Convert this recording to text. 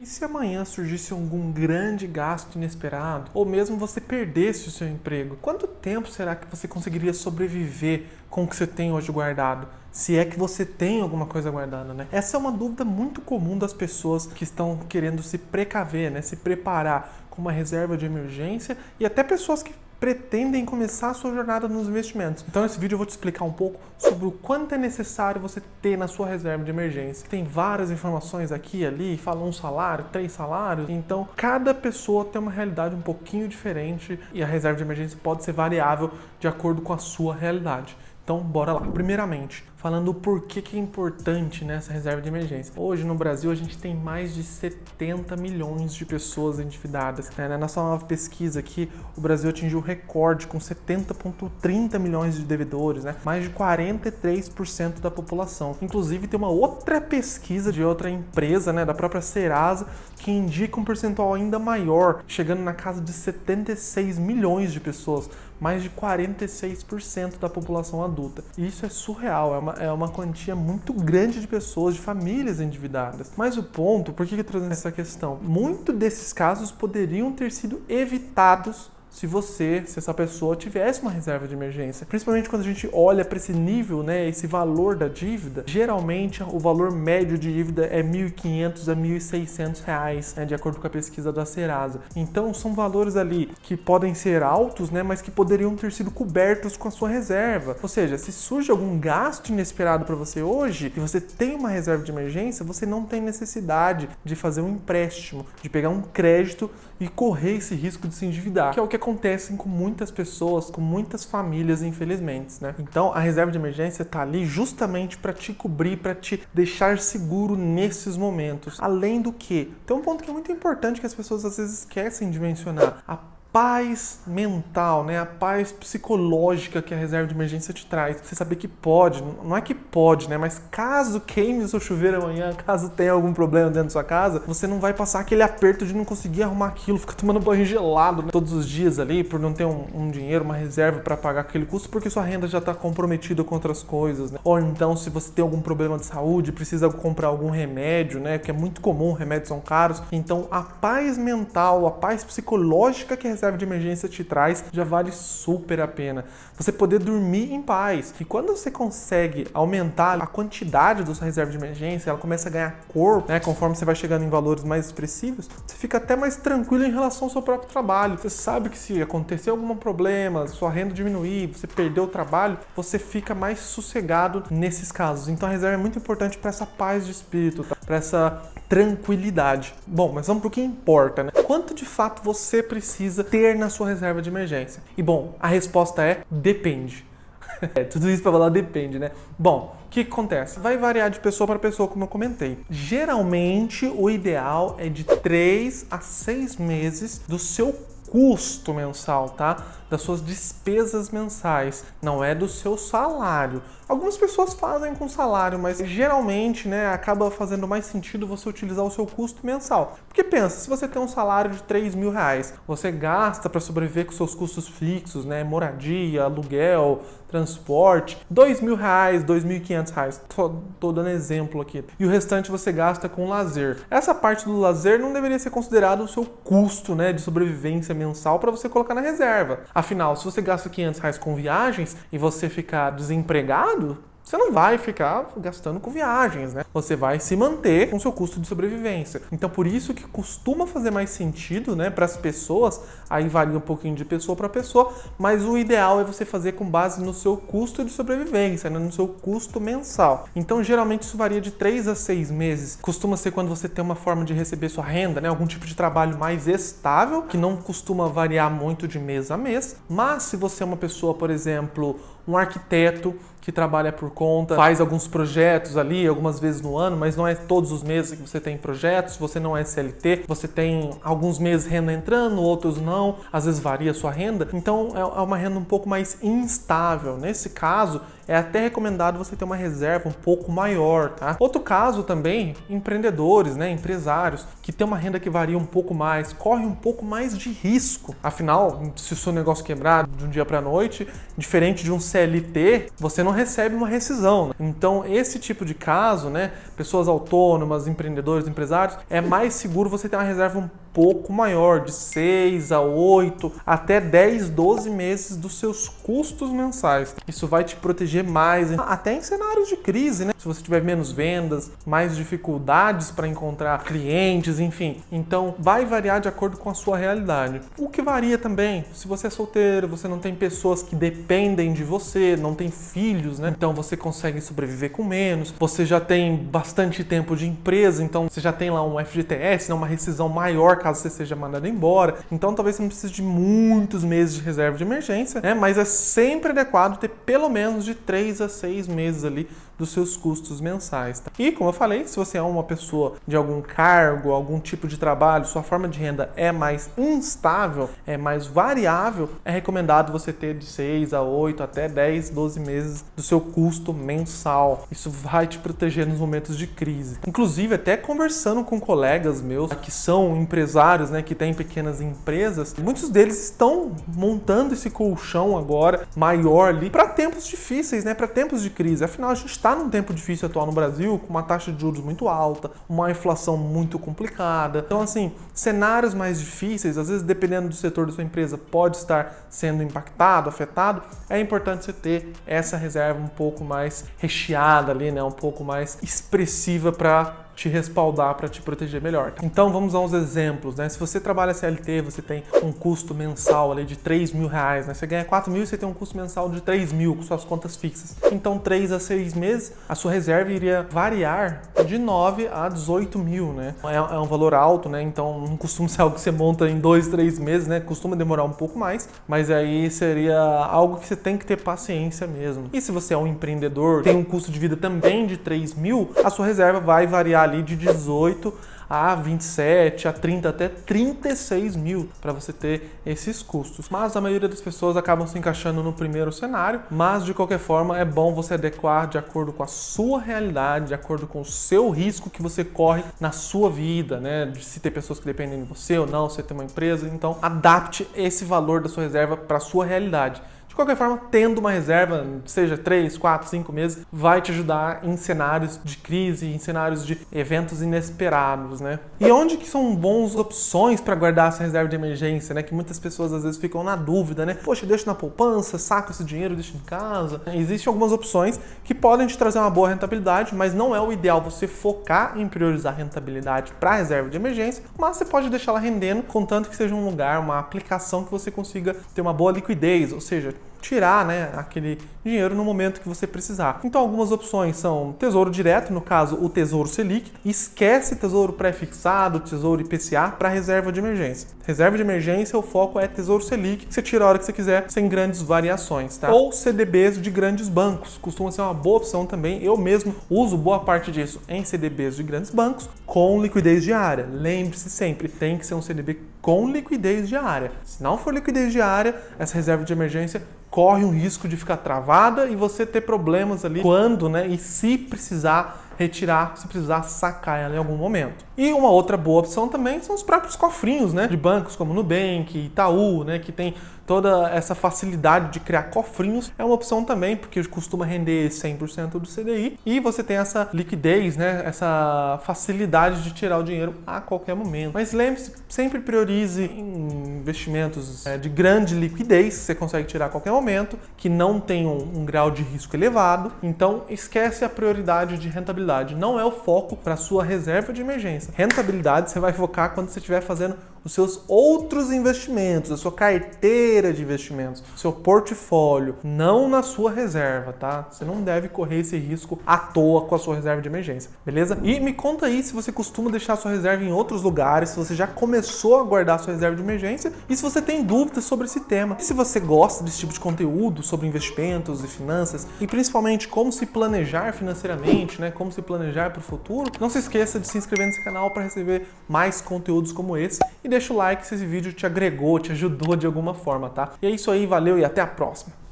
E se amanhã surgisse algum grande gasto inesperado, ou mesmo você perdesse o seu emprego? Quanto tempo será que você conseguiria sobreviver com o que você tem hoje guardado? Se é que você tem alguma coisa guardada, né? Essa é uma dúvida muito comum das pessoas que estão querendo se precaver, né? Se preparar com uma reserva de emergência, e até pessoas que pretendem começar a sua jornada nos investimentos. Então nesse vídeo eu vou te explicar um pouco sobre o quanto é necessário você ter na sua reserva de emergência. Tem várias informações aqui e ali, falam um salário, 3 salários, então cada pessoa tem uma realidade um pouquinho diferente e a reserva de emergência pode ser variável de acordo com a sua realidade. Então, bora lá. Primeiramente, falando o porquê que é importante nessa reserva de emergência. Hoje, no Brasil, a gente tem mais de 70 milhões de pessoas endividadas. Na nossa nova pesquisa aqui, o Brasil atingiu o recorde com 70,30 milhões de devedores, né? Mais de 43% da população. Inclusive, tem uma outra pesquisa de outra empresa, né, da própria Serasa, que indica um percentual ainda maior, chegando na casa de 76 milhões de pessoas. Mais de 46% da população adulta. E isso é surreal, é uma quantia muito grande de pessoas, de famílias endividadas. Mas o ponto, por que eu tô trazendo essa questão? Muitos desses casos poderiam ter sido evitados se essa pessoa tivesse uma reserva de emergência. Principalmente quando a gente olha para esse nível, né, esse valor da dívida, geralmente o valor médio de dívida é R$ 1.500 a R$ 1.600, né, de acordo com a pesquisa da Serasa. Então são valores ali que podem ser altos, né, mas que poderiam ter sido cobertos com a sua reserva. Ou seja, se surge algum gasto inesperado para você hoje e você tem uma reserva de emergência, você não tem necessidade de fazer um empréstimo, de pegar um crédito e correr esse risco de se endividar, que é o que acontece com muitas pessoas, com muitas famílias, infelizmente, né? Então, a reserva de emergência está ali justamente para te cobrir, para te deixar seguro nesses momentos. Além do que, tem um ponto que é muito importante que as pessoas às vezes esquecem de mencionar: a paz mental, né? A paz psicológica que a reserva de emergência te traz. Você saber que pode, não é que pode, né? Mas caso queime o seu chuveiro amanhã, caso tenha algum problema dentro da sua casa, você não vai passar aquele aperto de não conseguir arrumar aquilo, ficar tomando banho gelado, né, todos os dias ali, por não ter um dinheiro, uma reserva para pagar aquele custo, porque sua renda já está comprometida com outras coisas, né? Ou então, se você tem algum problema de saúde, precisa comprar algum remédio, né? Que é muito comum, remédios são caros. Então, a paz mental, a paz psicológica que a reserva de emergência te traz, já vale super a pena. Você poder dormir em paz. E quando você consegue aumentar a quantidade da sua reserva de emergência, ela começa a ganhar corpo, né? Conforme você vai chegando em valores mais expressivos, você fica até mais tranquilo em relação ao seu próprio trabalho. Você sabe que se acontecer algum problema, sua renda diminuir, você perder o trabalho, você fica mais sossegado nesses casos. Então a reserva é muito importante para essa paz de espírito, tá? Para essa tranquilidade. Bom, mas vamos para o que importa, né? Quanto de fato você precisa ter na sua reserva de emergência? E bom, a resposta é depende. Tudo isso para falar depende, né? Bom, o que acontece? Vai variar de pessoa para pessoa, como eu comentei. Geralmente, o ideal é de 3 a 6 meses do seu custo mensal, tá? Das suas despesas mensais, não é do seu salário. Algumas pessoas fazem com salário, mas geralmente, né, acaba fazendo mais sentido você utilizar o seu custo mensal. Porque pensa, se você tem um salário de R$ 3.000, você gasta para sobreviver com seus custos fixos, né, moradia, aluguel, transporte, R$ 2.000, R$ 2.500. Tô dando exemplo aqui. E o restante você gasta com lazer. Essa parte do lazer não deveria ser considerado o seu custo, né, de sobrevivência mensal para você colocar na reserva. Afinal, se você gasta R$ 500 com viagens e você ficar desempregado, você não vai ficar gastando com viagens, né? Você vai se manter com o seu custo de sobrevivência. Então, por isso que costuma fazer mais sentido, né, para as pessoas, aí varia um pouquinho de pessoa para pessoa, mas o ideal é você fazer com base no seu custo de sobrevivência, né, no seu custo mensal. Então, geralmente isso varia de 3 a 6 meses. Costuma ser quando você tem uma forma de receber sua renda, né, algum tipo de trabalho mais estável, que não costuma variar muito de mês a mês. Mas se você é uma pessoa, por exemplo, um arquiteto que trabalha por conta, faz alguns projetos ali, algumas vezes no ano, mas não é todos os meses que você tem projetos, você não é CLT, você tem alguns meses renda entrando, outros não, às vezes varia a sua renda, então é uma renda um pouco mais instável. Nesse caso, é até recomendado você ter uma reserva um pouco maior, tá? Outro caso também, empreendedores, né, empresários, que tem uma renda que varia um pouco mais, corre um pouco mais de risco. Afinal, se o seu negócio quebrar de um dia para a noite, diferente de um CLT, você não recebe uma rescisão, né? Então, esse tipo de caso, né, pessoas autônomas, empreendedores, empresários, é mais seguro você ter uma reserva um pouco maior, de 6 a 8, até 10, 12 meses dos seus custos mensais. Isso vai te proteger mais, até em cenários de crise, né? Se você tiver menos vendas, mais dificuldades para encontrar clientes, enfim. Então, vai variar de acordo com a sua realidade. O que varia também, se você é solteiro, você não tem pessoas que dependem de você, não tem filhos, né? Então, você consegue sobreviver com menos. Você já tem bastante tempo de empresa, então você já tem lá um FGTS, né? Uma rescisão maior caso você seja mandado embora. Então, talvez você não precise de muitos meses de reserva de emergência, né? Mas é sempre adequado ter pelo menos de 3 a 6 meses ali dos seus custos mensais. Tá? E, como eu falei, se você é uma pessoa de algum cargo, algum tipo de trabalho, sua forma de renda é mais instável, é mais variável, é recomendado você ter de 6 a 8, até 10, 12 meses do seu custo mensal. Isso vai te proteger nos momentos de crise. Inclusive, até conversando com colegas meus que são empresários, né, que têm pequenas empresas, muitos deles estão montando esse colchão agora maior ali para tempos difíceis, né, para tempos de crise. Afinal, a gente está num tempo difícil atual no Brasil, com uma taxa de juros muito alta, uma inflação muito complicada. Então, assim, cenários mais difíceis, às vezes dependendo do setor da sua empresa, pode estar sendo impactado, afetado. É importante você ter essa reserva um pouco mais recheada ali, né, um pouco mais expressiva para te respaldar, para te proteger melhor. Então vamos a uns exemplos, né? Se você trabalha CLT, você tem um custo mensal ali de R$3.000, né? Você ganha 4.000 e você tem um custo mensal de 3.000 com suas contas fixas. Então 3 a 6 meses, a sua reserva iria variar de 9 a 18.000, né? É um valor alto, né? Então não costuma ser algo que você monta em 2, 3 meses, né? Costuma demorar um pouco mais, mas aí seria algo que você tem que ter paciência mesmo. E se você é um empreendedor, tem um custo de vida também de 3.000, a sua reserva vai variar ali de 18 a 27, a 30, até 36.000 para você ter esses custos. Mas a maioria das pessoas acabam se encaixando no primeiro cenário, mas de qualquer forma é bom você adequar de acordo com a sua realidade, de acordo com o seu risco que você corre na sua vida, né? De se ter pessoas que dependem de você ou não, se você tem uma empresa, então adapte esse valor da sua reserva para a sua realidade. De qualquer forma, tendo uma reserva, seja 3, 4, 5 meses, vai te ajudar em cenários de crise, em cenários de eventos inesperados, né? E onde que são bons opções para guardar essa reserva de emergência, né? Que muitas pessoas às vezes ficam na dúvida, né? Poxa, deixo na poupança, saco esse dinheiro, deixo em casa. Existem algumas opções que podem te trazer uma boa rentabilidade, mas não é o ideal você focar em priorizar a rentabilidade para a reserva de emergência, mas você pode deixar ela rendendo, contanto que seja um lugar, uma aplicação que você consiga ter uma boa liquidez, ou seja, tirar, né, aquele dinheiro no momento que você precisar. Então algumas opções são tesouro direto, no caso o Tesouro Selic, esquece tesouro pré-fixado, tesouro IPCA para reserva de emergência. Reserva de emergência, o foco é Tesouro Selic, que você tira a hora que você quiser, sem grandes variações, tá? Ou CDBs de grandes bancos, costuma ser uma boa opção também. Eu mesmo uso boa parte disso em CDBs de grandes bancos com liquidez diária. Lembre-se sempre, tem que ser um CDB com liquidez diária. Se não for liquidez diária, essa reserva de emergência corre um risco de ficar travada e você ter problemas ali quando, né, e se precisar retirar, se precisar sacar ela em algum momento. E uma outra boa opção também são os próprios cofrinhos, né, de bancos como Nubank, Itaú, né, que tem toda essa facilidade de criar cofrinhos. É uma opção também, porque costuma render 100% do CDI e você tem essa liquidez, né, essa facilidade de tirar o dinheiro a qualquer momento. Mas lembre-se, sempre priorize investimentos de grande liquidez, que você consegue tirar a qualquer momento, que não tenham um grau de risco elevado. Então, esquece a prioridade de rentabilidade. Não é o foco para sua reserva de emergência. Rentabilidade você vai focar quando você estiver fazendo os seus outros investimentos, a sua carteira de investimentos, seu portfólio, não na sua reserva, tá? Você não deve correr esse risco à toa com a sua reserva de emergência, beleza? E me conta aí se você costuma deixar a sua reserva em outros lugares, se você já começou a guardar a sua reserva de emergência e se você tem dúvidas sobre esse tema. E se você gosta desse tipo de conteúdo sobre investimentos e finanças e principalmente como se planejar financeiramente, né? Como se planejar para o futuro, não se esqueça de se inscrever nesse canal para receber mais conteúdos como esse e deixa o like se esse vídeo te agregou, te ajudou de alguma forma, tá? E é isso aí, valeu e até a próxima!